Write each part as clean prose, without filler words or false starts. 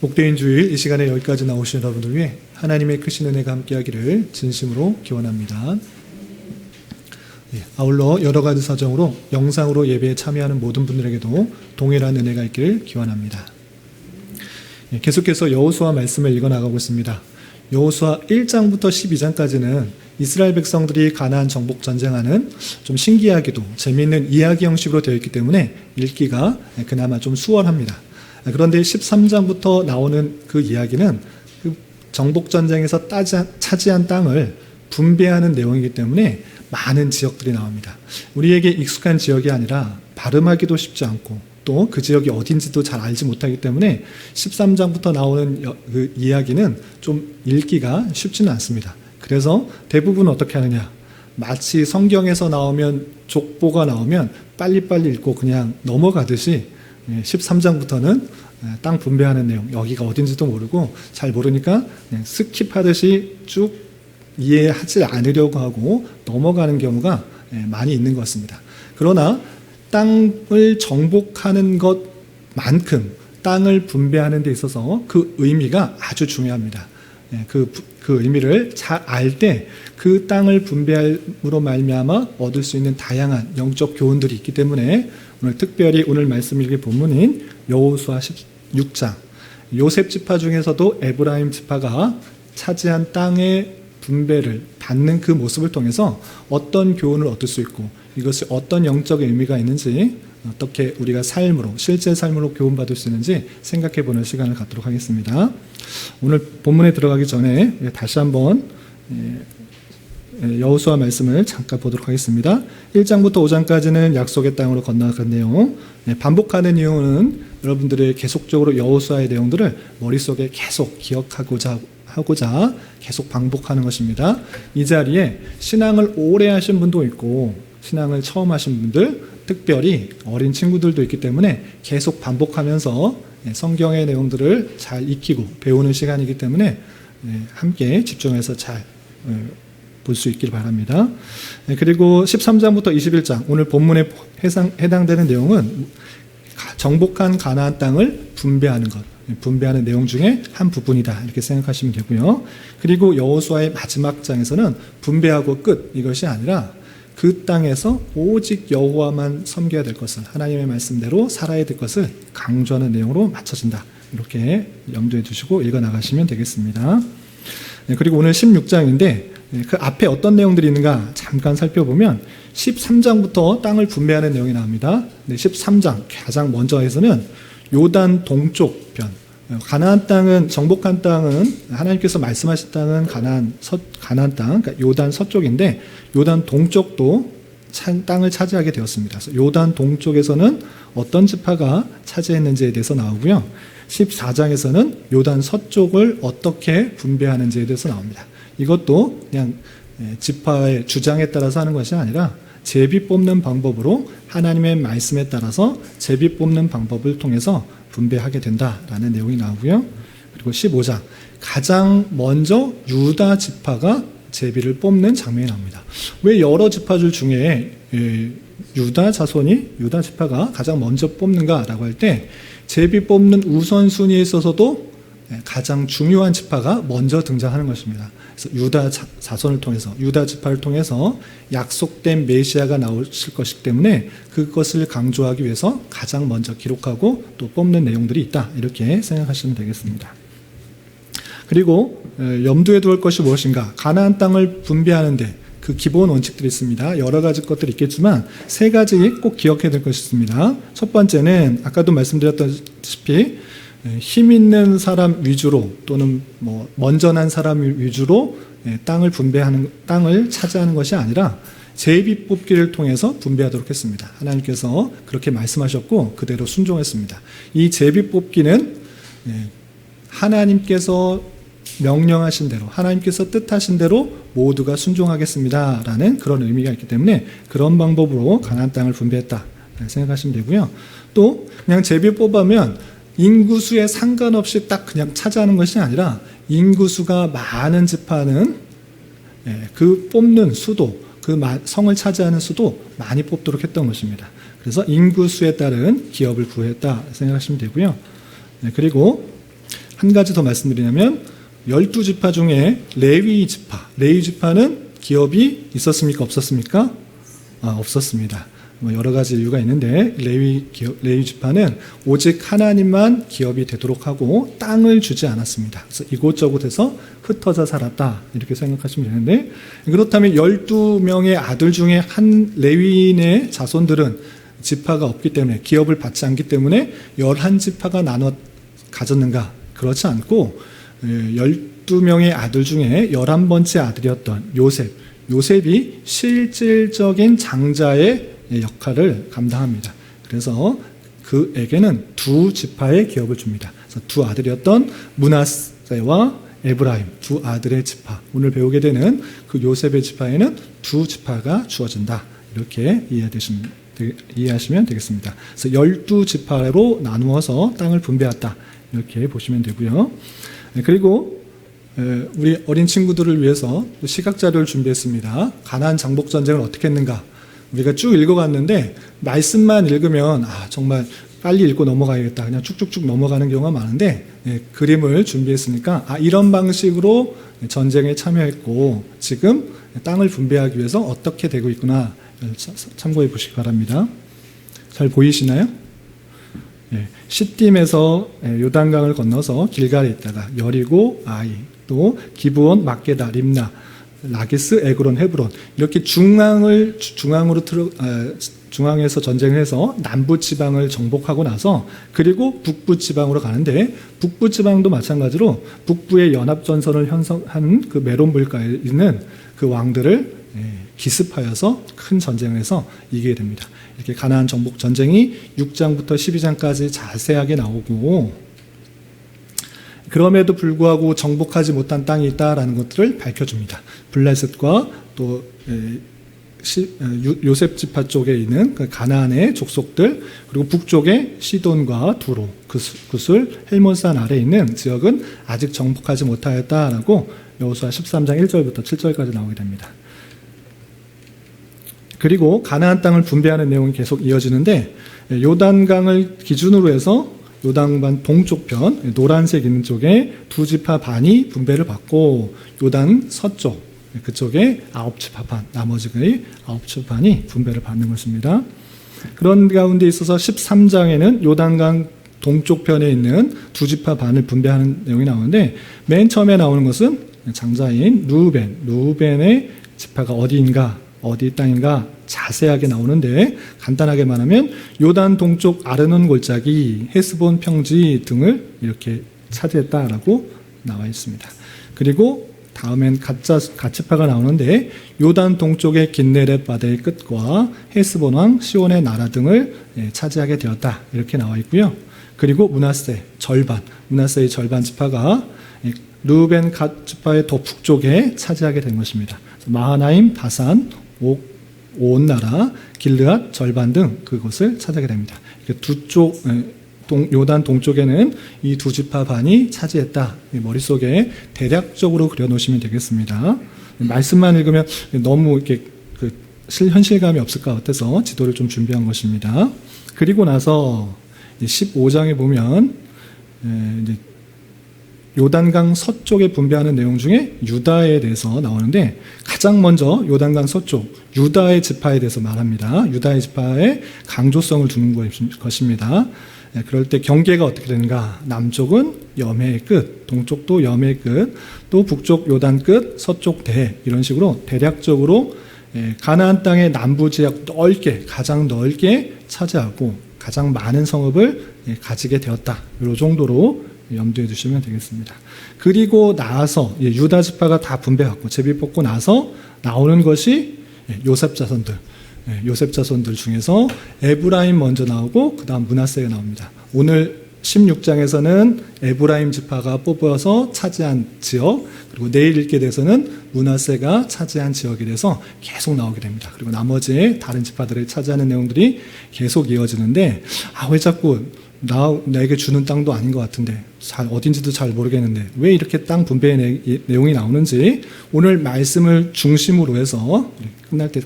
복되인 주일 이 시간에 여기까지 나오신 여러분들 위해 하나님의 크신 은혜가 함께하기를 진심으로 기원합니다. 아울러 여러 가지 사정으로 영상으로 예배에 참여하는 모든 분들에게도 동일한 은혜가 있기를 기원합니다. 계속해서 여호수아 말씀을 읽어나가고 있습니다. 여호수아 1장부터 12장까지는 이스라엘 백성들이 가나안 정복 전쟁하는 좀 신기하기도 재미있는 이야기 형식으로 되어 있기 때문에 읽기가 그나마 좀 수월합니다. 그런데 13장부터 나오는 그 이야기는 그 정복 전쟁에서 차지한 땅을 분배하는 내용이기 때문에 많은 지역들이 나옵니다. 우리에게 익숙한 지역이 아니라 발음하기도 쉽지 않고 또 그 지역이 어딘지도 잘 알지 못하기 때문에 13장부터 나오는 그 이야기는 좀 읽기가 쉽지는 않습니다. 그래서 대부분 어떻게 하느냐, 마치 성경에서 나오면 족보가 나오면 빨리빨리 읽고 그냥 넘어가듯이 13장부터는 땅 분배하는 내용, 여기가 어딘지도 모르고 잘 모르니까 그냥 스킵하듯이 쭉 이해하지 않으려고 하고 넘어가는 경우가 많이 있는 것 같습니다. 그러나 땅을 정복하는 것만큼 땅을 분배하는 데 있어서 그 의미가 아주 중요합니다. 그 의미를 잘 알 때 그 땅을 분배함으로 말미암아 얻을 수 있는 다양한 영적 교훈들이 있기 때문에 오늘 특별히 오늘 말씀 읽을 본문인 여호수아 16장, 요셉 지파 중에서도 에브라임 지파가 차지한 땅의 분배를 받는 그 모습을 통해서 어떤 교훈을 얻을 수 있고 이것이 어떤 영적 의미가 있는지 어떻게 우리가 삶으로, 실제 삶으로 교훈받을 수 있는지 생각해 보는 시간을 갖도록 하겠습니다. 오늘 본문에 들어가기 전에 다시 한번 여호수아 말씀을 잠깐 보도록 하겠습니다. 1장부터 5장까지는 약속의 땅으로 건너간 내용, 반복하는 이유는 여러분들의 계속적으로 여호수아의 내용들을 머릿속에 계속 기억하고자 계속 반복하는 것입니다. 이 자리에 신앙을 오래 하신 분도 있고 신앙을 처음 하신 분들, 특별히 어린 친구들도 있기 때문에 계속 반복하면서 성경의 내용들을 잘 익히고 배우는 시간이기 때문에 함께 집중해서 잘 볼 수 있길 바랍니다. 그리고 13장부터 21장, 오늘 본문에 해당되는 내용은 정복한 가나안 땅을 분배하는 것, 분배하는 내용 중에 한 부분이다 이렇게 생각하시면 되고요. 그리고 여호수아의 마지막 장에서는 분배하고 끝 이것이 아니라 그 땅에서 오직 여호와만 섬겨야 될 것을, 하나님의 말씀대로 살아야 될 것을 강조하는 내용으로 맞춰진다. 이렇게 염두에 두시고 읽어나가시면 되겠습니다. 그리고 오늘 16장인데 그 앞에 어떤 내용들이 있는가 잠깐 살펴보면 13장부터 땅을 분배하는 내용이 나옵니다. 13장 가장 먼저에서는 요단 동쪽 편, 가나안 땅은, 정복한 땅은 하나님께서 말씀하신 땅은 가나안 땅, 그러니까 요단 서쪽인데 요단 동쪽도 땅을 차지하게 되었습니다. 그래서 요단 동쪽에서는 어떤 지파가 차지했는지에 대해서 나오고요. 14장에서는 요단 서쪽을 어떻게 분배하는지에 대해서 나옵니다. 이것도 그냥 지파의 주장에 따라서 하는 것이 아니라 제비 뽑는 방법으로 하나님의 말씀에 따라서 제비 뽑는 방법을 통해서 분배하게 된다라는 내용이 나오고요. 그리고 15장, 가장 먼저 유다 지파가 제비를 뽑는 장면이 나옵니다. 왜 여러 지파들 중에 유다 지파가 가장 먼저 뽑는가라고 할 때 제비 뽑는 우선순위에 있어서도 가장 중요한 지파가 먼저 등장하는 것입니다. 그래서 유다 자손을 통해서, 유다 지파를 통해서 약속된 메시아가 나오실 것이기 때문에 그것을 강조하기 위해서 가장 먼저 기록하고 또 뽑는 내용들이 있다. 이렇게 생각하시면 되겠습니다. 그리고 염두에 두을 것이 무엇인가? 가나안 땅을 분배하는데 그 기본 원칙들이 있습니다. 여러 가지 것들이 있겠지만 세 가지 꼭 기억해야 될 것이 있습니다. 첫 번째는 아까도 말씀드렸다시피 힘 있는 사람 위주로 또는 먼저 난 사람 위주로 땅을 분배하는, 땅을 차지하는 것이 아니라 제비 뽑기를 통해서 분배하도록 했습니다. 하나님께서 그렇게 말씀하셨고 그대로 순종했습니다. 이 제비 뽑기는 하나님께서 명령하신 대로, 하나님께서 뜻하신 대로 모두가 순종하겠습니다 라는 그런 의미가 있기 때문에 그런 방법으로 가나안 땅을 분배했다 생각하시면 되고요. 또 그냥 제비 뽑으면 인구수에 상관없이 딱 그냥 차지하는 것이 아니라 인구수가 많은 지파는 그 뽑는 수도, 그 성을 차지하는 수도 많이 뽑도록 했던 것입니다. 그래서 인구수에 따른 기업을 구했다 생각하시면 되고요. 그리고 한 가지 더 말씀드리냐면 12지파 중에 레위 지파는 기업이 있었습니까? 없었습니까? 없었습니다. 여러 가지 이유가 있는데 레위 지파는 오직 하나님만 기업이 되도록 하고 땅을 주지 않았습니다. 그래서 이곳저곳에서 흩어져 살았다 이렇게 생각하시면 되는데, 그렇다면 12명의 아들 중에 한 레위인의 자손들은 지파가 없기 때문에, 기업을 받지 않기 때문에 11지파가 나눠 가졌는가? 그렇지 않고 12명의 아들 중에 11번째 아들이었던 요셉이 실질적인 장자의 역할을 감당합니다. 그래서 그에게는 두 지파의 기업을 줍니다. 그래서 두 아들이었던 므낫세와 에브라임, 두 아들의 지파, 오늘 배우게 되는 그 요셉의 지파에는 두 지파가 주어진다. 이렇게 이해하시면 되겠습니다. 그래서 12지파로 나누어서 땅을 분배했다. 이렇게 보시면 되고요. 그리고 우리 어린 친구들을 위해서 시각자료를 준비했습니다. 가나안 장복 전쟁을 어떻게 했는가? 우리가 쭉 읽어갔는데 말씀만 읽으면 정말 빨리 읽고 넘어가야겠다, 그냥 쭉쭉쭉 넘어가는 경우가 많은데, 그림을 준비했으니까 이런 방식으로 전쟁에 참여했고 지금 땅을 분배하기 위해서 어떻게 되고 있구나 참고해 보시기 바랍니다. 잘 보이시나요? 시딤에서 요단강을 건너서 길갈에 있다가 여리고, 아이, 또 기브온, 막게다, 림나, 라기스, 에그론, 헤브론, 이렇게 중앙에서 전쟁을 해서 남부 지방을 정복하고 나서, 그리고 북부 지방으로 가는데, 북부 지방도 마찬가지로 북부의 연합 전선을 형성한 그 메론 물가에 있는 그 왕들을 기습하여서 큰 전쟁을 해서 이기게 됩니다. 이렇게 가나안 정복 전쟁이 6장부터 12장까지 자세하게 나오고, 그럼에도 불구하고 정복하지 못한 땅이 있다라는 것들을 밝혀줍니다. 블레셋과 또 요셉 지파 쪽에 있는 가나안의 족속들, 그리고 북쪽에 시돈과 두로, 구슬, 헬몬산 아래에 있는 지역은 아직 정복하지 못하였다라고 여호수아 13장 1절부터 7절까지 나오게 됩니다. 그리고 가나안 땅을 분배하는 내용이 계속 이어지는데, 요단강을 기준으로 해서 요단강 동쪽 편, 노란색 있는 쪽에 두 지파 반이 분배를 받고, 요단 서쪽, 그쪽에 9지파 반, 나머지의 9지파 반이 분배를 받는 것입니다. 그런 가운데 있어서 13장에는 요단강 동쪽 편에 있는 두 지파 반을 분배하는 내용이 나오는데, 맨 처음에 나오는 것은 장자인 루벤의 지파가 어디인가, 어디 땅인가 자세하게 나오는데, 간단하게 말하면 요단 동쪽 아르논 골짜기, 헤스본 평지 등을 이렇게 차지했다라고 나와 있습니다. 그리고 다음엔 갓지파가 나오는데, 요단 동쪽의 긴네렛 바다의 끝과 헤스본 왕 시온의 나라 등을 차지하게 되었다, 이렇게 나와 있고요. 그리고 므낫세의 절반 지파가 르우벤 갓지파의 더 북쪽에 차지하게 된 것입니다. 마하나임, 바산, 온 나라, 길르앗 절반 등 그곳을 차지하게 됩니다. 두쪽 요단 동쪽에는 이 두 지파 반이 차지했다. 머릿속에 대략적으로 그려놓으시면 되겠습니다. 말씀만 읽으면 너무 이렇게 현실감이 없을 것 같아서 지도를 좀 준비한 것입니다. 그리고 나서 15장에 보면 요단강 서쪽에 분배하는 내용 중에 유다에 대해서 나오는데, 가장 먼저 요단강 서쪽 유다의 지파에 대해서 말합니다. 유다의 지파에 강조성을 두는 것입니다. 그럴 때 경계가 어떻게 되는가? 남쪽은 여매의 끝, 동쪽도 여매의 끝, 또 북쪽 요단 끝, 서쪽 대, 이런 식으로 대략적으로 가나안 땅의 남부 지역 가장 넓게 차지하고 가장 많은 성읍을 가지게 되었다. 이 정도로 염두에 두시면 되겠습니다. 그리고 나서 유다 지파가 다 분배받고 제비 뽑고 나서 나오는 것이 요셉 자손들 중에서 에브라임 먼저 나오고 그 다음 므낫세가 나옵니다. 오늘 16장에서는 에브라임 지파가 뽑아서 차지한 지역, 그리고 내일 읽게 돼서는 므낫세가 차지한 지역에 대해서 계속 나오게 됩니다. 그리고 나머지 다른 지파들이 차지하는 내용들이 계속 이어지는데, 왜 자꾸 내게 주는 땅도 아닌 것 같은데, 어딘지도 잘 모르겠는데 왜 이렇게 땅 분배의 내용이 나오는지 오늘 말씀을 중심으로 해서 끝날 때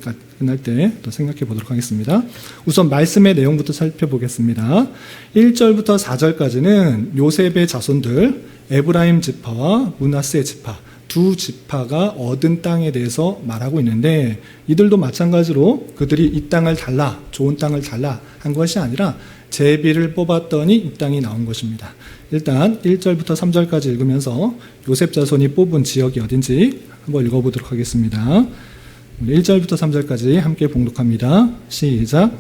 또 생각해 보도록 하겠습니다. 우선 말씀의 내용부터 살펴보겠습니다. 1절부터 4절까지는 요셉의 자손들, 에브라임 지파와 므낫세 지파 두 지파가 얻은 땅에 대해서 말하고 있는데, 이들도 마찬가지로 그들이 이 땅을 달라, 좋은 땅을 달라 한 것이 아니라 제비를 뽑았더니 이 땅이 나온 것입니다. 일단 1절부터 3절까지 읽으면서 요셉 자손이 뽑은 지역이 어딘지 한번 읽어보도록 하겠습니다. 1절부터 3절까지 함께 봉독합니다. 시작.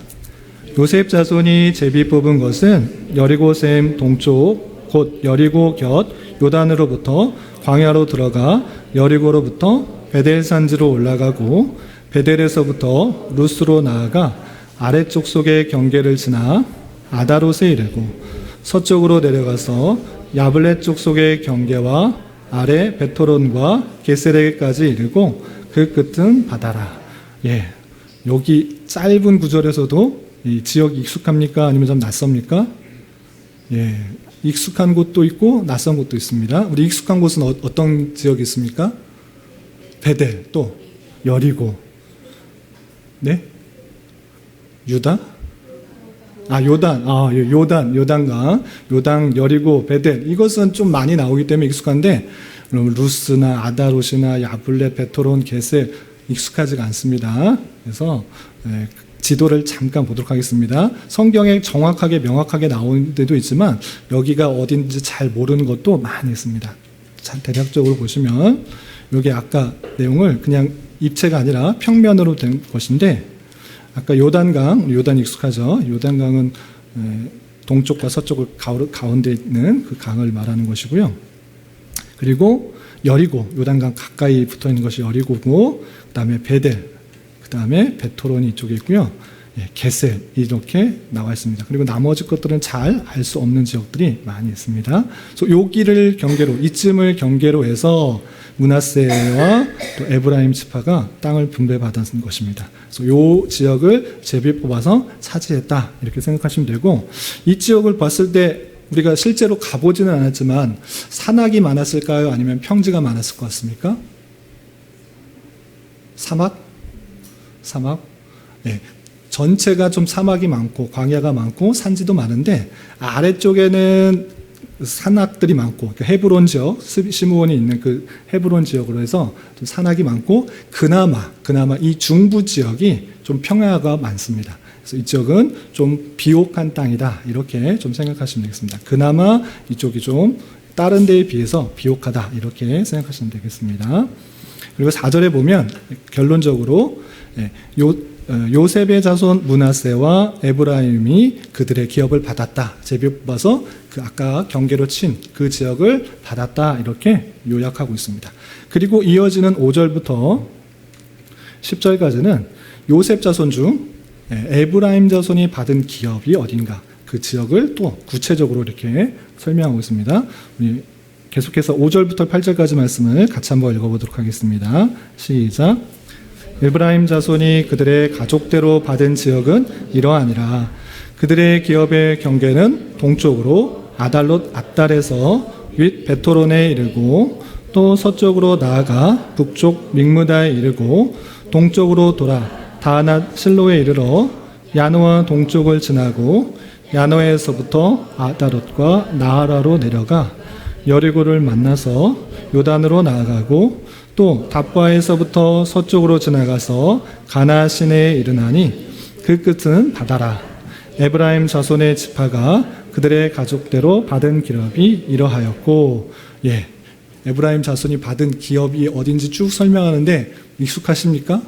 요셉 자손이 제비 뽑은 것은 여리고샘 동쪽 곧 여리고 곁 요단으로부터 광야로 들어가 여리고로부터 베델 산지로 올라가고 베델에서부터 루스로 나아가 아래쪽 속의 경계를 지나 아다롯에 이르고 서쪽으로 내려가서 야블렛 쪽 속의 경계와 아래 베토론과 게세레까지 이르고 그 끝은 바다라. 예, 여기 짧은 구절에서도 이 지역이 익숙합니까? 아니면 좀 낯섭니까? 예, 익숙한 곳도 있고 낯선 곳도 있습니다. 우리 익숙한 곳은 어떤 지역이 있습니까? 베델, 또 여리고, 네? 유다? 요단강, 요단, 여리고, 베델. 이것은 좀 많이 나오기 때문에 익숙한데, 루스나 아다롯이나 야블레, 베토론, 게세 익숙하지가 않습니다. 그래서 지도를 잠깐 보도록 하겠습니다. 성경에 정확하게 명확하게 나오는 데도 있지만 여기가 어딘지 잘 모르는 것도 많이 있습니다. 대략적으로 보시면 여기 아까 내용을 그냥 입체가 아니라 평면으로 된 것인데, 아까 요단강, 요단 익숙하죠? 요단강은 동쪽과 서쪽을 가운데 있는 그 강을 말하는 것이고요. 그리고 여리고, 요단강 가까이 붙어 있는 것이 여리고고, 그 다음에 베델, 그 다음에 베토론이 이쪽에 있고요. 게셀, 이렇게 나와 있습니다. 그리고 나머지 것들은 잘 알 수 없는 지역들이 많이 있습니다. 그래서 여기를 경계로, 이쯤을 경계로 해서 므낫세와 또 에브라임 지파가 땅을 분배받은 것입니다. 그래서 이 지역을 제비 뽑아서 차지했다, 이렇게 생각하시면 되고, 이 지역을 봤을 때 우리가 실제로 가보지는 않았지만 산악이 많았을까요? 아니면 평지가 많았을 것 같습니까? 사막? 네. 전체가 좀 사막이 많고 광야가 많고 산지도 많은데, 아래쪽에는 산악들이 많고, 그러니까 헤브론 지역, 시므온이 있는 그 헤브론 지역으로 해서 좀 산악이 많고, 그나마 이 중부 지역이 좀 평야가 많습니다. 그래서 이쪽은 좀 비옥한 땅이다, 이렇게 좀 생각하시면 되겠습니다. 그나마 이쪽이 좀 다른 데에 비해서 비옥하다, 이렇게 생각하시면 되겠습니다. 그리고 4절에 보면 결론적으로 요셉의 자손 므낫세와 에브라임이 그들의 기업을 받았다, 제비 뽑아서 그 아까 경계로 친 그 지역을 받았다, 이렇게 요약하고 있습니다. 그리고 이어지는 5절부터 10절까지는 요셉 자손 중 에브라임 자손이 받은 기업이 어딘가, 그 지역을 또 구체적으로 이렇게 설명하고 있습니다. 우리 계속해서 5절부터 8절까지 말씀을 같이 한번 읽어보도록 하겠습니다. 시작. 에브라임 자손이 그들의 가족대로 받은 지역은 이러하니라. 그들의 기업의 경계는 동쪽으로 아달롯 앗달에서 윗 베토론에 이르고, 또 서쪽으로 나아가 북쪽 믹무다에 이르고, 동쪽으로 돌아 다낫 실로에 이르러 야노아 동쪽을 지나고 야노에서부터 아다롯과 나하라로 내려가 여리고를 만나서 요단으로 나아가고, 또 답바에서부터 서쪽으로 지나가서 가나 시내에 이르나니 그 끝은 바다라. 에브라임 자손의 지파가 그들의 가족대로 받은 기업이 이러하였고, 에브라임 자손이 받은 기업이 어딘지 쭉 설명하는데 익숙하십니까?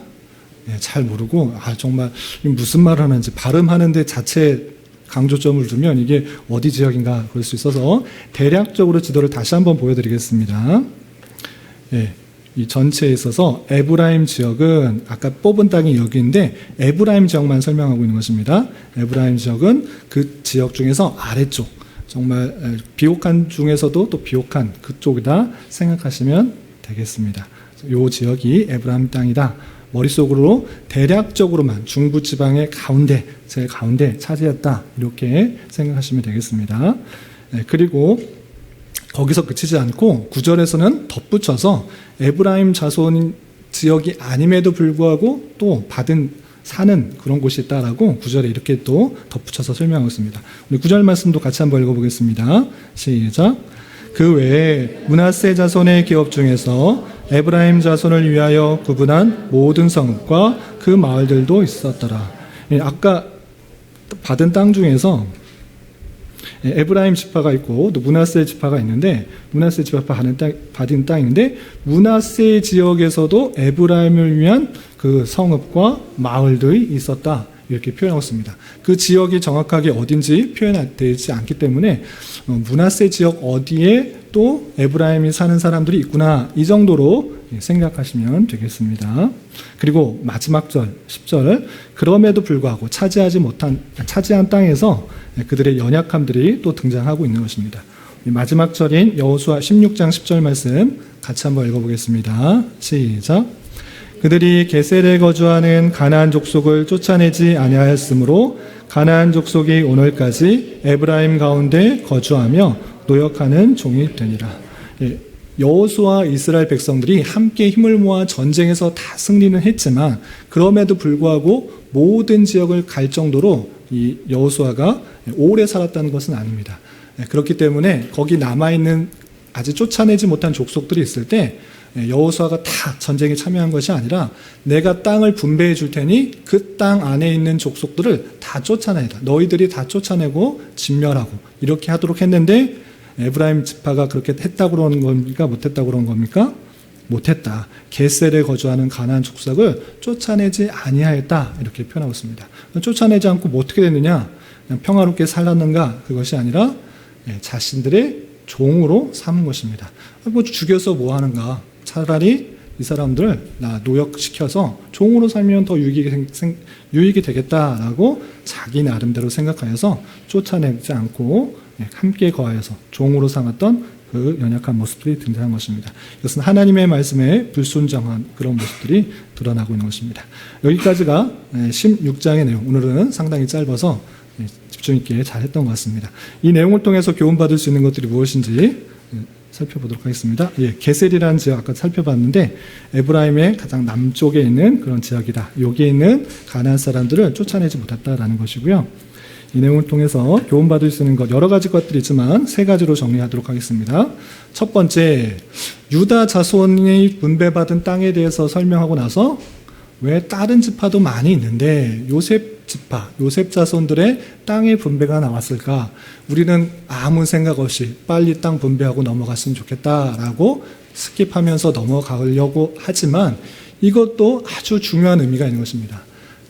잘 모르고, 정말 무슨 말을 하는지 발음하는데 자체 강조점을 두면 이게 어디 지역인가 그럴 수 있어서 대략적으로 지도를 다시 한번 보여드리겠습니다. 이 전체에 있어서 에브라임 지역은 아까 뽑은 땅이 여기인데 에브라임 지역만 설명하고 있는 것입니다. 에브라임 지역은 그 지역 중에서 아래쪽, 정말 비옥한 중에서도 또 비옥한 그쪽이다 생각하시면 되겠습니다. 이 지역이 에브라임 땅이다, 머릿속으로 대략적으로만 중부지방의 가운데, 제일 가운데 차지했다, 이렇게 생각하시면 되겠습니다. 그리고 거기서 그치지 않고 9절에서는 덧붙여서 에브라임 자손 지역이 아님에도 불구하고 또 사는 그런 곳이 있다라고 9절에 이렇게 또 덧붙여서 설명하고 있습니다. 우리 9절 말씀도 같이 한번 읽어보겠습니다. 시작. 그 외에 므낫세 자손의 기업 중에서 에브라임 자손을 위하여 구분한 모든 성읍과 그 마을들도 있었더라. 아까 받은 땅 중에서 에브라임 지파가 있고 또 므낫세 지파가 있는데, 므낫세 지파가 받은 땅인데 므낫세 지역에서도 에브라임을 위한 그 성읍과 마을들이 있었다, 이렇게 표현하고 있습니다. 그 지역이 정확하게 어딘지 표현되지 않기 때문에 므낫세 지역 어디에 또 에브라임이 사는 사람들이 있구나, 이 정도로 생각하시면 되겠습니다. 그리고 마지막 절 10절, 그럼에도 불구하고 차지한 땅에서 그들의 연약함들이 또 등장하고 있는 것입니다. 마지막 절인 여호수아 16장 10절 말씀 같이 한번 읽어보겠습니다. 시작. 그들이 게셀에 거주하는 가나안 족속을 쫓아내지 아니하였으므로 가나안 족속이 오늘까지 에브라임 가운데 거주하며 노역하는 종이 되니라. 여호수아 이스라엘 백성들이 함께 힘을 모아 전쟁에서 다 승리는 했지만 그럼에도 불구하고 모든 지역을 갈 정도로 이 여호수아가 오래 살았다는 것은 아닙니다. 그렇기 때문에 거기 남아있는 아직 쫓아내지 못한 족속들이 있을 때 여호수아가 다 전쟁에 참여한 것이 아니라 내가 땅을 분배해 줄 테니 그 땅 안에 있는 족속들을 다 쫓아내라, 너희들이 다 쫓아내고 진멸하고, 이렇게 하도록 했는데 에브라임 지파가 그렇게 했다고 그러는 겁니까? 못했다고 그러는 겁니까? 못했다. 게셀에 거주하는 가나안 족속을 쫓아내지 아니하였다, 이렇게 표현하고 있습니다. 쫓아내지 않고 뭐 어떻게 됐느냐? 그냥 평화롭게 살았는가? 그것이 아니라 자신들의 종으로 삼은 것입니다. 뭐 죽여서 뭐 하는가? 차라리 이 사람들을 노역시켜서 종으로 살면 더 유익이 되겠다라고 자기 나름대로 생각하여서 쫓아내지 않고 함께 거하여서 종으로 삼았던 그 연약한 모습들이 등장한 것입니다. 이것은 하나님의 말씀에 불순종한 그런 모습들이 드러나고 있는 것입니다. 여기까지가 16장의 내용. 오늘은 상당히 짧아서 집중 있게 잘했던 것 같습니다. 이 내용을 통해서 교훈받을 수 있는 것들이 무엇인지 살펴보도록 하겠습니다. 게셀이라는 지역 아까 살펴봤는데 에브라임의 가장 남쪽에 있는 그런 지역이다. 여기에 있는 가나안 사람들을 쫓아내지 못했다라는 것이고요. 이 내용을 통해서 교훈받을 수 있는 것 여러 가지 것들이 있지만 세 가지로 정리하도록 하겠습니다. 첫 번째, 유다 자손이 분배받은 땅에 대해서 설명하고 나서 왜 다른 지파도 많이 있는데 요셉 지파, 요셉 자손들의 땅의 분배가 나왔을까? 우리는 아무 생각 없이 빨리 땅 분배하고 넘어갔으면 좋겠다라고 스킵하면서 넘어가려고 하지만 이것도 아주 중요한 의미가 있는 것입니다.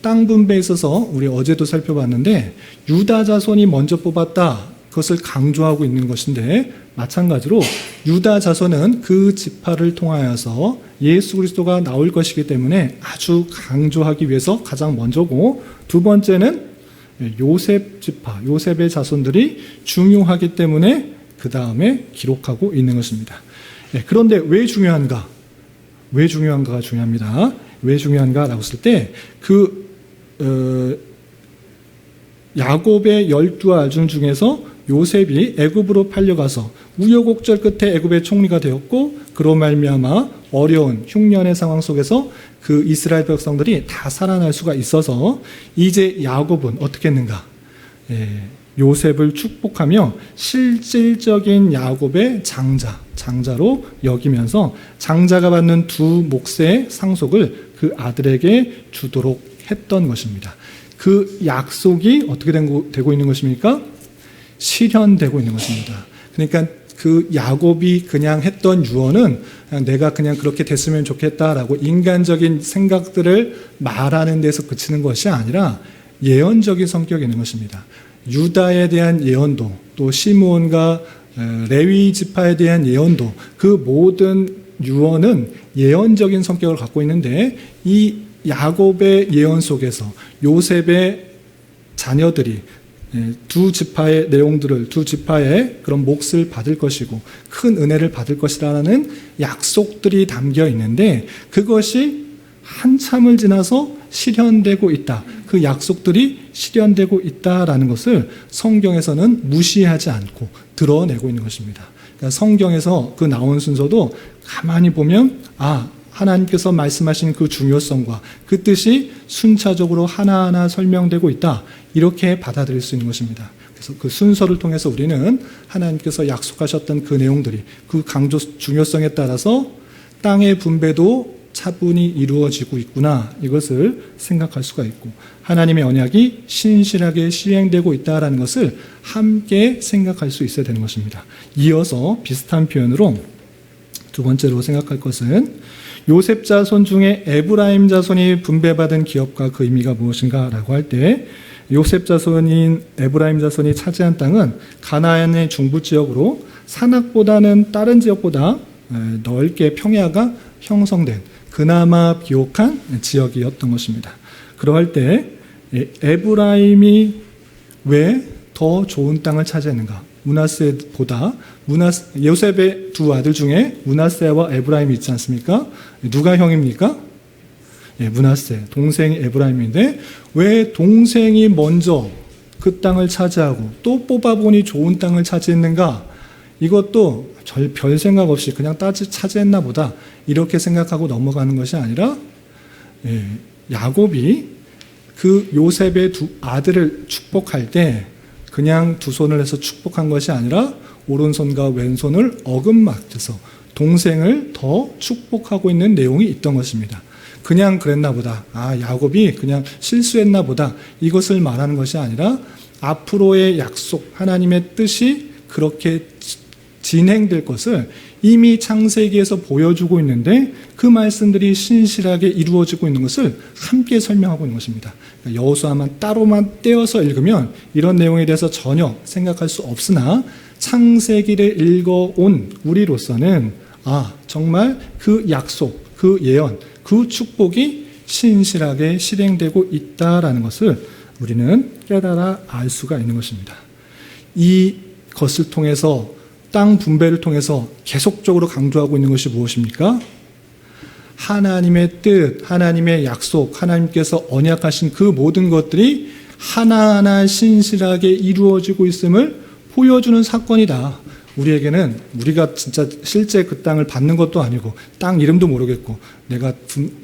땅 분배에 있어서 우리 어제도 살펴봤는데 유다 자손이 먼저 뽑았다, 그것을 강조하고 있는 것인데, 마찬가지로 유다 자손은 그 지파를 통하여서 예수 그리스도가 나올 것이기 때문에 아주 강조하기 위해서 가장 먼저고, 두 번째는 요셉 지파, 요셉의 자손들이 중요하기 때문에 그 다음에 기록하고 있는 것입니다. 그런데 왜 중요한가? 왜 중요한가가 중요합니다. 왜 중요한가라고 했을 때 야곱의 12아들 중에서 요셉이 애굽으로 팔려가서 우여곡절 끝에 애굽의 총리가 되었고, 그로 말미암아 어려운 흉년의 상황 속에서 그 이스라엘 백성들이 다 살아날 수가 있어서 이제 야곱은 어떻게 했는가? 요셉을 축복하며 실질적인 야곱의 장자로 여기면서 장자가 받는 두 몫의 상속을 그 아들에게 주도록 했던 것입니다. 그 약속이 어떻게 되고 있는 것입니까? 실현되고 있는 것입니다. 그러니까 그 야곱이 그냥 했던 유언은 내가 그냥 그렇게 됐으면 좋겠다라고 인간적인 생각들을 말하는 데서 그치는 것이 아니라 예언적인 성격이 있는 것입니다. 유다에 대한 예언도, 또 시므온과 레위 지파에 대한 예언도, 그 모든 유언은 예언적인 성격을 갖고 있는데, 이 야곱의 예언 속에서 요셉의 자녀들이 두 지파의 내용들을, 두 지파의 그런 몫을 받을 것이고 큰 은혜를 받을 것이라는 약속들이 담겨 있는데, 그것이 한참을 지나서 실현되고 있다. 그 약속들이 실현되고 있다라는 것을 성경에서는 무시하지 않고 드러내고 있는 것입니다. 그러니까 성경에서 그 나온 순서도 가만히 보면 하나님께서 말씀하신 그 중요성과 그 뜻이 순차적으로 하나하나 설명되고 있다, 이렇게 받아들일 수 있는 것입니다. 그래서 그 순서를 통해서 우리는 하나님께서 약속하셨던 그 내용들이 그 강조 중요성에 따라서 땅의 분배도 차분히 이루어지고 있구나, 이것을 생각할 수가 있고, 하나님의 언약이 신실하게 시행되고 있다는 것을 함께 생각할 수 있어야 되는 것입니다. 이어서 비슷한 표현으로 두 번째로 생각할 것은 요셉 자손 중에 에브라임 자손이 분배받은 기업과 그 의미가 무엇인가 라고 할 때, 요셉 자손인 에브라임 자손이 차지한 땅은 가나안의 중부 지역으로 산악보다는 다른 지역보다 넓게 평야가 형성된 그나마 비옥한 지역이었던 것입니다. 그러할 때 에브라임이 왜 더 좋은 땅을 차지했는가? 므낫세보다 요셉의 두 아들 중에 므낫세와 에브라임이 있지 않습니까? 누가 형입니까? 므낫세, 동생이 에브라임인데 왜 동생이 먼저 그 땅을 차지하고 또 뽑아보니 좋은 땅을 차지했는가? 이것도 별 생각 없이 그냥 차지했나 보다, 이렇게 생각하고 넘어가는 것이 아니라, 야곱이 그 요셉의 두 아들을 축복할 때 그냥 두 손을 해서 축복한 것이 아니라 오른손과 왼손을 어긋맞춰서 동생을 더 축복하고 있는 내용이 있던 것입니다. 그냥 그랬나 보다, 야곱이 그냥 실수했나 보다, 이것을 말하는 것이 아니라 앞으로의 약속, 하나님의 뜻이 그렇게 진행될 것을 이미 창세기에서 보여주고 있는데 그 말씀들이 신실하게 이루어지고 있는 것을 함께 설명하고 있는 것입니다. 여호수아만 따로만 떼어서 읽으면 이런 내용에 대해서 전혀 생각할 수 없으나 창세기를 읽어온 우리로서는 정말 그 약속, 그 예언, 그 축복이 신실하게 실행되고 있다라는 것을 우리는 깨달아 알 수가 있는 것입니다. 이것을 통해서, 땅 분배를 통해서 계속적으로 강조하고 있는 것이 무엇입니까? 하나님의 뜻, 하나님의 약속, 하나님께서 언약하신 그 모든 것들이 하나하나 신실하게 이루어지고 있음을 보여주는 사건이다. 우리에게는, 우리가 진짜 실제 그 땅을 받는 것도 아니고 땅 이름도 모르겠고 내가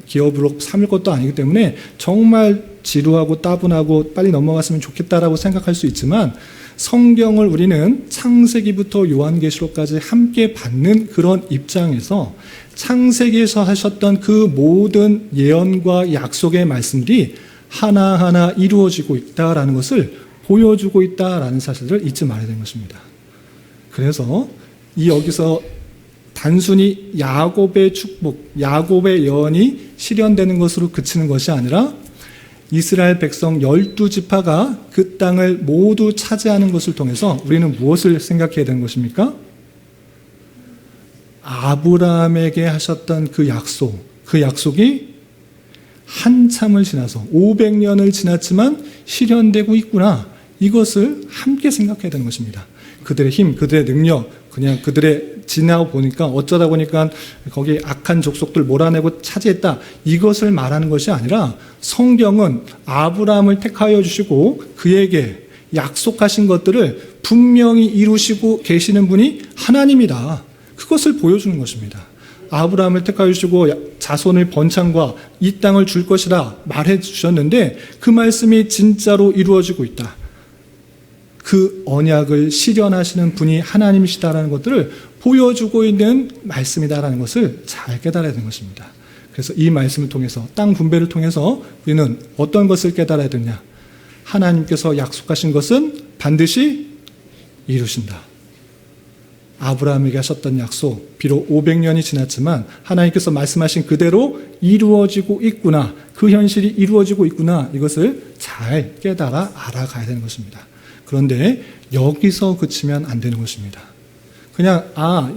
기업으로 삼을 것도 아니기 때문에 정말 지루하고 따분하고 빨리 넘어갔으면 좋겠다라고 생각할 수 있지만, 성경을 우리는 창세기부터 요한계시록까지 함께 받는 그런 입장에서 창세기에서 하셨던 그 모든 예언과 약속의 말씀들이 하나하나 이루어지고 있다라는 것을 보여주고 있다라는 사실을 잊지 말아야 되는 것입니다. 그래서 여기서 단순히 야곱의 축복, 야곱의 예언이 실현되는 것으로 그치는 것이 아니라 이스라엘 백성 12지파가 그 땅을 모두 차지하는 것을 통해서 우리는 무엇을 생각해야 되는 것입니까? 아브라함에게 하셨던 그 약속이 한참을 지나서 500년을 지났지만 실현되고 있구나, 이것을 함께 생각해야 되는 것입니다. 그들의 힘, 그들의 능력, 그냥 그들의 지나고 보니까 어쩌다 보니까 거기 악한 족속들 몰아내고 차지했다, 이것을 말하는 것이 아니라 성경은 아브라함을 택하여 주시고 그에게 약속하신 것들을 분명히 이루시고 계시는 분이 하나님이다, 그것을 보여주는 것입니다. 아브라함을 택하여 주시고 자손의 번창과 이 땅을 줄 것이라 말해 주셨는데 그 말씀이 진짜로 이루어지고 있다, 그 언약을 실현하시는 분이 하나님이시다라는 것들을 보여주고 있는 말씀이다라는 것을 잘 깨달아야 되는 것입니다. 그래서 이 말씀을 통해서, 땅 분배를 통해서 우리는 어떤 것을 깨달아야 되냐? 하나님께서 약속하신 것은 반드시 이루신다. 아브라함에게 하셨던 약속, 비록 500년이 지났지만 하나님께서 말씀하신 그대로 이루어지고 있구나, 그 현실이 이루어지고 있구나, 이것을 잘 깨달아 알아가야 되는 것입니다. 그런데 여기서 그치면 안 되는 것입니다. 그냥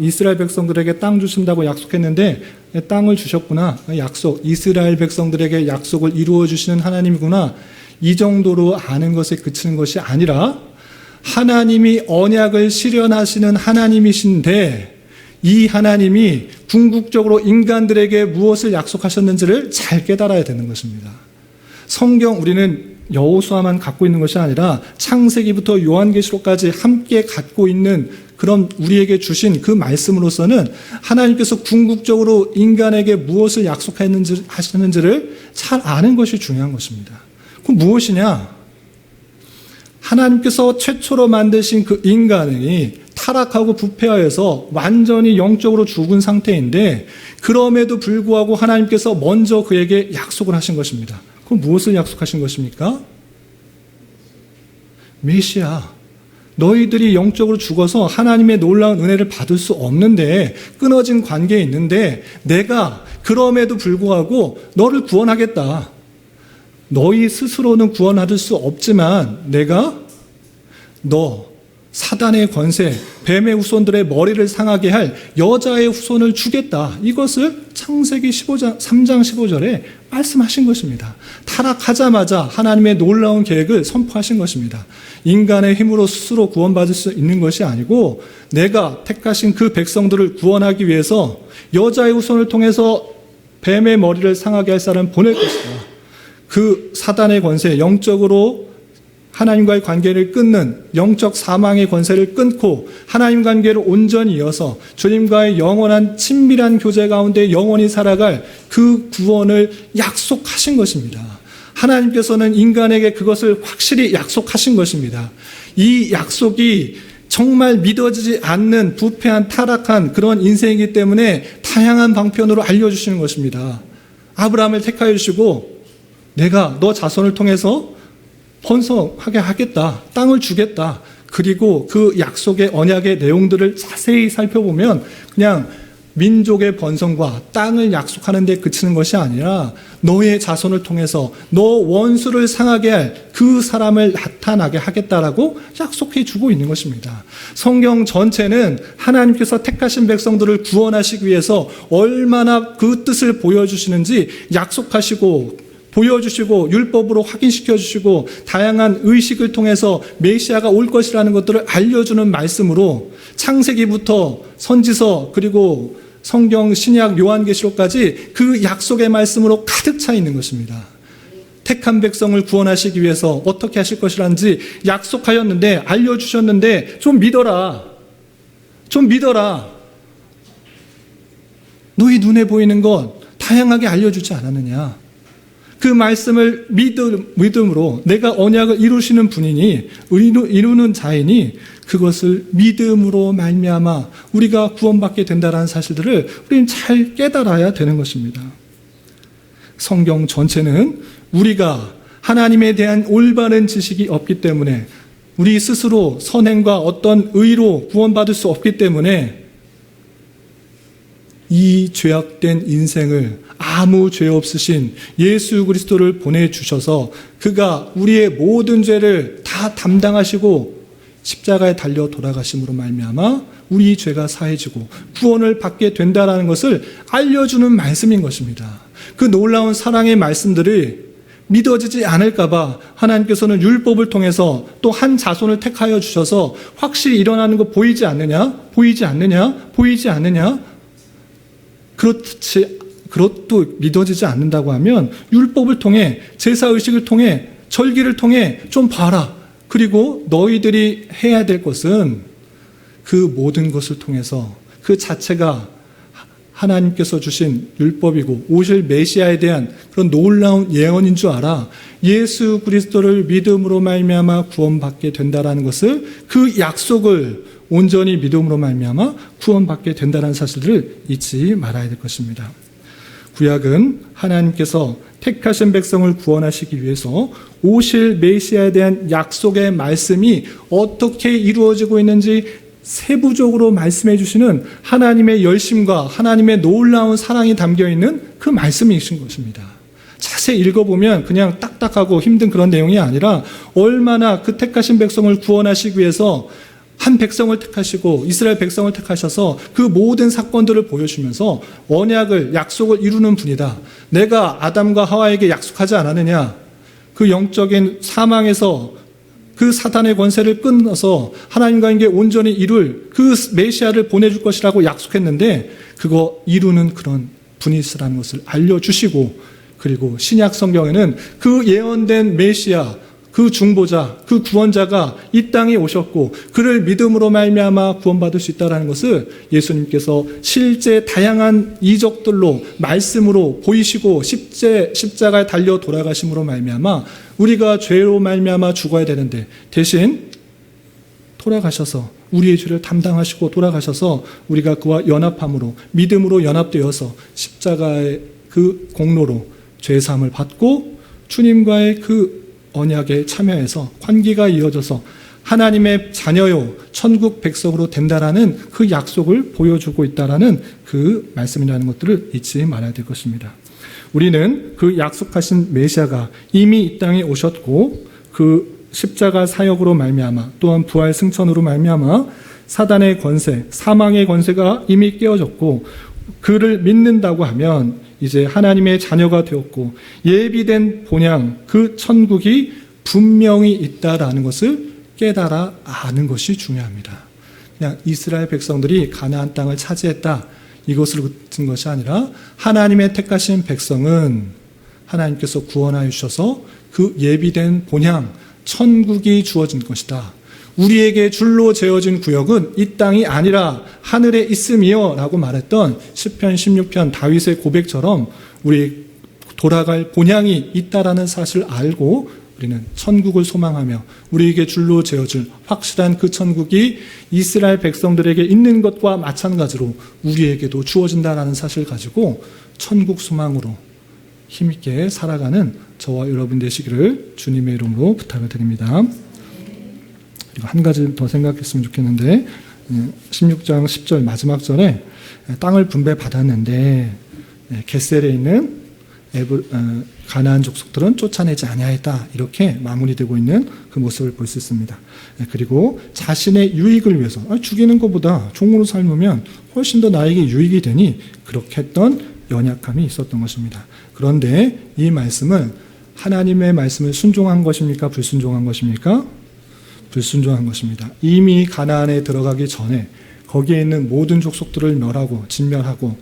이스라엘 백성들에게 땅 주신다고 약속했는데 땅을 주셨구나, 약속, 이스라엘 백성들에게 약속을 이루어 주시는 하나님이구나, 이 정도로 아는 것에 그치는 것이 아니라 하나님이 언약을 실현하시는 하나님이신데 이 하나님이 궁극적으로 인간들에게 무엇을 약속하셨는지를 잘 깨달아야 되는 것입니다. 성경, 우리는 여호수아만 갖고 있는 것이 아니라 창세기부터 요한계시록까지 함께 갖고 있는 그런 우리에게 주신 그 말씀으로서는 하나님께서 궁극적으로 인간에게 무엇을 하셨는지를 잘 아는 것이 중요한 것입니다. 그럼 무엇이냐? 하나님께서 최초로 만드신 그 인간이 타락하고 부패하여서 완전히 영적으로 죽은 상태인데, 그럼에도 불구하고 하나님께서 먼저 그에게 약속을 하신 것입니다. 그럼 무엇을 약속하신 것입니까? 메시아, 너희들이 영적으로 죽어서 하나님의 놀라운 은혜를 받을 수 없는데, 끊어진 관계에 있는데 내가 그럼에도 불구하고 너를 구원하겠다. 너희 스스로는 구원받을 수 없지만 내가 너 사단의 권세, 뱀의 후손들의 머리를 상하게 할 여자의 후손을 주겠다. 이것을 창세기 3장 15절에 말씀하신 것입니다. 타락하자마자 하나님의 놀라운 계획을 선포하신 것입니다. 인간의 힘으로 스스로 구원받을 수 있는 것이 아니고 내가 택하신 그 백성들을 구원하기 위해서 여자의 후손을 통해서 뱀의 머리를 상하게 할 사람을 보낼 것이다. 그 사단의 권세, 영적으로 하나님과의 관계를 끊는 영적 사망의 권세를 끊고 하나님 관계를 온전히 이어서 주님과의 영원한 친밀한 교제 가운데 영원히 살아갈 그 구원을 약속하신 것입니다. 하나님께서는 인간에게 그것을 확실히 약속하신 것입니다. 이 약속이 정말 믿어지지 않는 부패한 타락한 그런 인생이기 때문에 다양한 방편으로 알려주시는 것입니다. 아브라함을 택하여 주시고 내가 너 자손을 통해서 번성하게 하겠다. 땅을 주겠다. 그리고 그 약속의 언약의 내용들을 자세히 살펴보면 그냥 민족의 번성과 땅을 약속하는 데 그치는 것이 아니라 너의 자손을 통해서 너 원수를 상하게 할 그 사람을 나타나게 하겠다라고 약속해 주고 있는 것입니다. 성경 전체는 하나님께서 택하신 백성들을 구원하시기 위해서 얼마나 그 뜻을 보여주시는지 약속하시고 보여주시고 율법으로 확인시켜 주시고 다양한 의식을 통해서 메시아가 올 것이라는 것들을 알려주는 말씀으로 창세기부터 선지서 그리고 성경 신약 요한계시록까지 그 약속의 말씀으로 가득 차 있는 것입니다. 택한 백성을 구원하시기 위해서 어떻게 하실 것이란지 약속하였는데 알려주셨는데 좀 믿어라. 좀 믿어라. 너희 눈에 보이는 것 다양하게 알려주지 않았느냐. 그 말씀을 믿음으로 내가 언약을 이루시는 분이니 이루는 자이니 그것을 믿음으로 말미암아 우리가 구원받게 된다는 사실들을 우리는 잘 깨달아야 되는 것입니다. 성경 전체는 우리가 하나님에 대한 올바른 지식이 없기 때문에 우리 스스로 선행과 어떤 의로 구원받을 수 없기 때문에 이 죄악된 인생을 아무 죄 없으신 예수 그리스도를 보내주셔서 그가 우리의 모든 죄를 다 담당하시고 십자가에 달려 돌아가심으로 말미암아 우리 죄가 사해지고 구원을 받게 된다는 것을 알려주는 말씀인 것입니다. 그 놀라운 사랑의 말씀들이 믿어지지 않을까 봐 하나님께서는 율법을 통해서 또 한 자손을 택하여 주셔서 확실히 일어나는 거 보이지 않느냐? 보이지 않느냐? 보이지 않느냐? 그것도 믿어지지 않는다고 하면 율법을 통해 제사의식을 통해 절기를 통해 좀 봐라. 그리고 너희들이 해야 될 것은 그 모든 것을 통해서 그 자체가 하나님께서 주신 율법이고 오실 메시아에 대한 그런 놀라운 예언인 줄 알아. 예수 그리스도를 믿음으로 말미암아 구원받게 된다라는 것을 그 약속을 온전히 믿음으로 말미암아 구원받게 된다는 사실을 잊지 말아야 될 것입니다. 구약은 하나님께서 택하신 백성을 구원하시기 위해서 오실 메시아에 대한 약속의 말씀이 어떻게 이루어지고 있는지 세부적으로 말씀해 주시는 하나님의 열심과 하나님의 놀라운 사랑이 담겨있는 그 말씀이신 것입니다. 자세히 읽어보면 그냥 딱딱하고 힘든 그런 내용이 아니라 얼마나 그 택하신 백성을 구원하시기 위해서 한 백성을 택하시고 이스라엘 백성을 택하셔서 그 모든 사건들을 보여주면서 언약을 약속을 이루는 분이다. 내가 아담과 하와에게 약속하지 않았느냐. 그 영적인 사망에서 그 사탄의 권세를 끊어서 하나님과 관계 온전히 이룰 그 메시아를 보내줄 것이라고 약속했는데 그거 이루는 그런 분이시라는 것을 알려주시고 그리고 신약 성경에는 그 예언된 메시아 그 중보자, 그 구원자가 이 땅에 오셨고 그를 믿음으로 말미암아 구원받을 수 있다는 것을 예수님께서 실제 다양한 이적들로 말씀으로 보이시고 십자가에 달려 돌아가심으로 말미암아 우리가 죄로 말미암아 죽어야 되는데 대신 돌아가셔서 우리의 죄를 담당하시고 돌아가셔서 우리가 그와 연합함으로 믿음으로 연합되어서 십자가의 그 공로로 죄사함을 받고 주님과의 그 언약에 참여해서 관계가 이어져서 하나님의 자녀요 천국 백성으로 된다라는 그 약속을 보여주고 있다라는 그 말씀이라는 것들을 잊지 말아야 될 것입니다. 우리는 그 약속하신 메시아가 이미 이 땅에 오셨고 그 십자가 사역으로 말미암아 또한 부활 승천으로 말미암아 사단의 권세, 사망의 권세가 이미 깨어졌고 그를 믿는다고 하면 이제 하나님의 자녀가 되었고 예비된 본향 그 천국이 분명히 있다라는 것을 깨달아 아는 것이 중요합니다. 그냥 이스라엘 백성들이 가나안 땅을 차지했다 이것을 듣는 것이 아니라 하나님의 택하신 백성은 하나님께서 구원하여 주셔서 그 예비된 본향 천국이 주어진 것이다. 우리에게 줄로 재어진 구역은 이 땅이 아니라 하늘에 있음이여 라고 말했던 시편 16편 다윗의 고백처럼 우리 돌아갈 본향이 있다라는 사실을 알고 우리는 천국을 소망하며 우리에게 줄로 재어질 확실한 그 천국이 이스라엘 백성들에게 있는 것과 마찬가지로 우리에게도 주어진다라는 사실을 가지고 천국 소망으로 힘있게 살아가는 저와 여러분 되시기를 주님의 이름으로 부탁을 드립니다. 그리고 한 가지 더 생각했으면 좋겠는데 16장 10절 마지막 절에 땅을 분배받았는데 겟셀에 있는 가나안 족속들은 쫓아내지 아니하였다 이렇게 마무리되고 있는 그 모습을 볼 수 있습니다. 그리고 자신의 유익을 위해서 죽이는 것보다 종으로 삶으면 훨씬 더 나에게 유익이 되니 그렇게 했던 연약함이 있었던 것입니다. 그런데 이 말씀은 하나님의 말씀을 순종한 것입니까? 불순종한 것입니까? 불순종한 것입니다. 이미 가나안에 들어가기 전에 거기에 있는 모든 족속들을 멸하고 진멸하고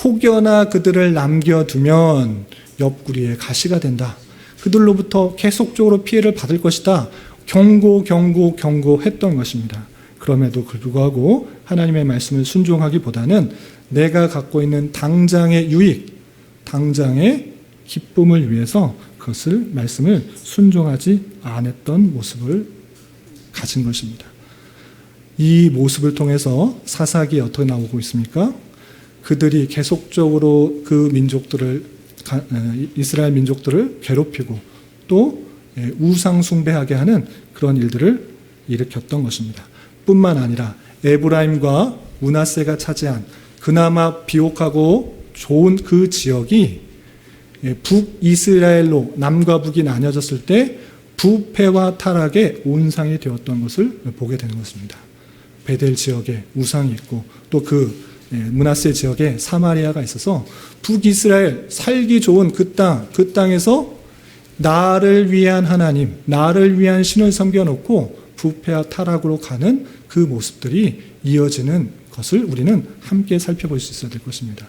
혹여나 그들을 남겨두면 옆구리에 가시가 된다. 그들로부터 계속적으로 피해를 받을 것이다. 경고했던 것입니다. 그럼에도 불구하고 하나님의 말씀을 순종하기보다는 내가 갖고 있는 당장의 유익, 당장의 기쁨을 위해서 그것을 말씀을 순종하지 않았던 모습을 가진 것입니다. 이 모습을 통해서 사사기에 어떻게 나오고 있습니까? 그들이 계속적으로 그 민족들을 이스라엘 민족들을 괴롭히고 또 우상 숭배하게 하는 그런 일들을 일으켰던 것입니다. 뿐만 아니라 에브라임과 므낫세가 차지한 그나마 비옥하고 좋은 그 지역이 북이스라엘로 남과 북이 나뉘어졌을 때 부패와 타락의 온상이 되었던 것을 보게 되는 것입니다. 베델 지역에 우상이 있고 또 그 므낫세 지역에 사마리아가 있어서 북이스라엘 살기 좋은 그 땅에서 나를 위한 하나님, 나를 위한 신을 섬겨놓고 부패와 타락으로 가는 그 모습들이 이어지는 것을 우리는 함께 살펴볼 수 있어야 될 것입니다.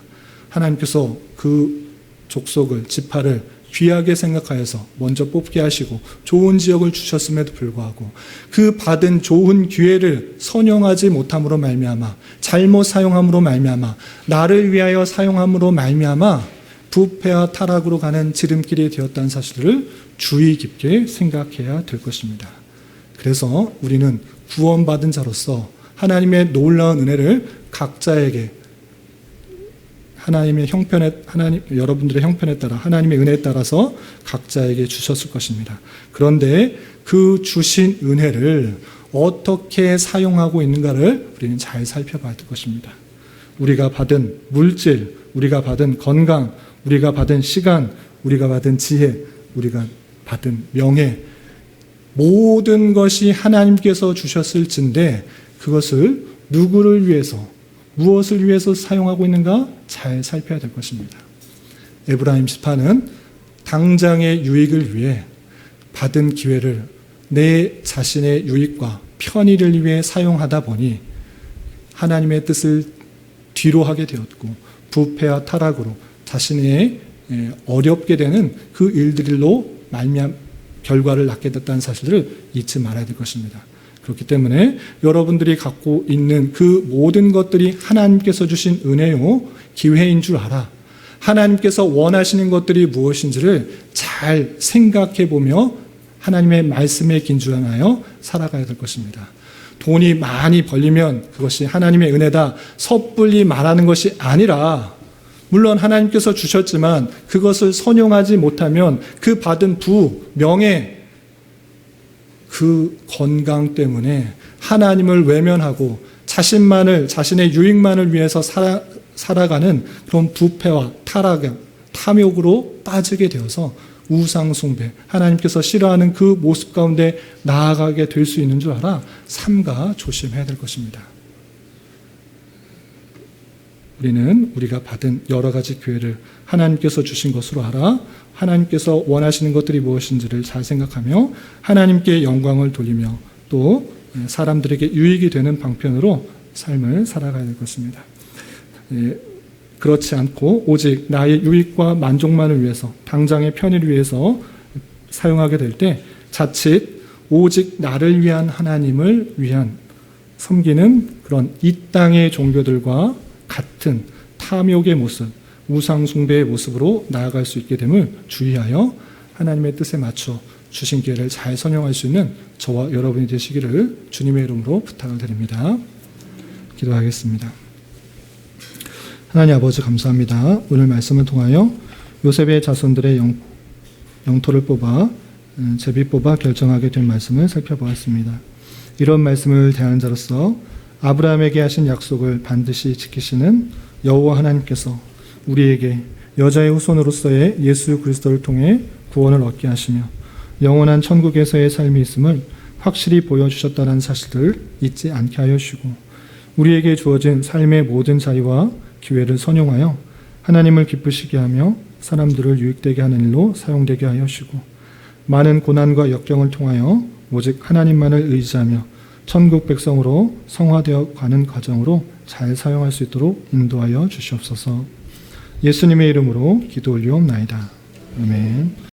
하나님께서 그 족속을, 지파를 귀하게 생각하여서 먼저 뽑게 하시고 좋은 지역을 주셨음에도 불구하고 그 받은 좋은 기회를 선용하지 못함으로 말미암아 잘못 사용함으로 말미암아 나를 위하여 사용함으로 말미암아 부패와 타락으로 가는 지름길이 되었다는 사실을 주의 깊게 생각해야 될 것입니다. 그래서 우리는 구원받은 자로서 하나님의 놀라운 은혜를 각자에게 여러분들의 형편에 따라 하나님의 은혜에 따라서 각자에게 주셨을 것입니다. 그런데 그 주신 은혜를 어떻게 사용하고 있는가를 우리는 잘 살펴봐야 될 것입니다. 우리가 받은 물질, 우리가 받은 건강, 우리가 받은 시간, 우리가 받은 지혜, 우리가 받은 명예, 모든 것이 하나님께서 주셨을진데 그것을 누구를 위해서, 무엇을 위해서 사용하고 있는가 잘 살펴야 될 것입니다. 에브라임 지파는 당장의 유익을 위해 받은 기회를 내 자신의 유익과 편의를 위해 사용하다 보니 하나님의 뜻을 뒤로 하게 되었고 부패와 타락으로 자신의 어렵게 되는 그 일들로 결과를 낳게 됐다는 사실을 잊지 말아야 될 것입니다. 그렇기 때문에 여러분들이 갖고 있는 그 모든 것들이 하나님께서 주신 은혜요, 기회인 줄 알아. 하나님께서 원하시는 것들이 무엇인지를 잘 생각해 보며 하나님의 말씀에 긴주하여 살아가야 될 것입니다. 돈이 많이 벌리면 그것이 하나님의 은혜다, 섣불리 말하는 것이 아니라, 물론 하나님께서 주셨지만 그것을 선용하지 못하면 그 받은 부, 명예, 그 건강 때문에 하나님을 외면하고 자신의 유익만을 위해서 살아가는 그런 부패와 타락, 탐욕으로 빠지게 되어서 우상숭배, 하나님께서 싫어하는 그 모습 가운데 나아가게 될 수 있는 줄 알아 삼가 조심해야 될 것입니다. 우리는 우리가 받은 여러 가지 기회를 하나님께서 주신 것으로 알아 하나님께서 원하시는 것들이 무엇인지를 잘 생각하며 하나님께 영광을 돌리며 또 사람들에게 유익이 되는 방편으로 삶을 살아가야 될 것입니다. 그렇지 않고 오직 나의 유익과 만족만을 위해서, 당장의 편의를 위해서 사용하게 될 때 자칫 오직 나를 위한 하나님을 위한 섬기는 그런 이 땅의 종교들과 같은 탐욕의 모습, 우상숭배의 모습으로 나아갈 수 있게 됨을 주의하여 하나님의 뜻에 맞춰 주신 기회를 잘 선용할 수 있는 저와 여러분이 되시기를 주님의 이름으로 부탁을 드립니다. 기도하겠습니다. 하나님 아버지 감사합니다. 오늘 말씀을 통하여 요셉의 자손들의 영토를 뽑아 제비 뽑아 결정하게 된 말씀을 살펴보았습니다. 이런 말씀을 대하는 자로서 아브라함에게 하신 약속을 반드시 지키시는 여호와 하나님께서 우리에게 여자의 후손으로서의 예수 그리스도를 통해 구원을 얻게 하시며 영원한 천국에서의 삶이 있음을 확실히 보여주셨다는 사실을 잊지 않게 하여 주시고 우리에게 주어진 삶의 모든 자유와 기회를 선용하여 하나님을 기쁘시게 하며 사람들을 유익되게 하는 일로 사용되게 하여 주시고 많은 고난과 역경을 통하여 오직 하나님만을 의지하며 천국 백성으로 성화되어 가는 과정으로 잘 사용할 수 있도록 인도하여 주시옵소서. 예수님의 이름으로 기도 올리옵나이다. 아멘.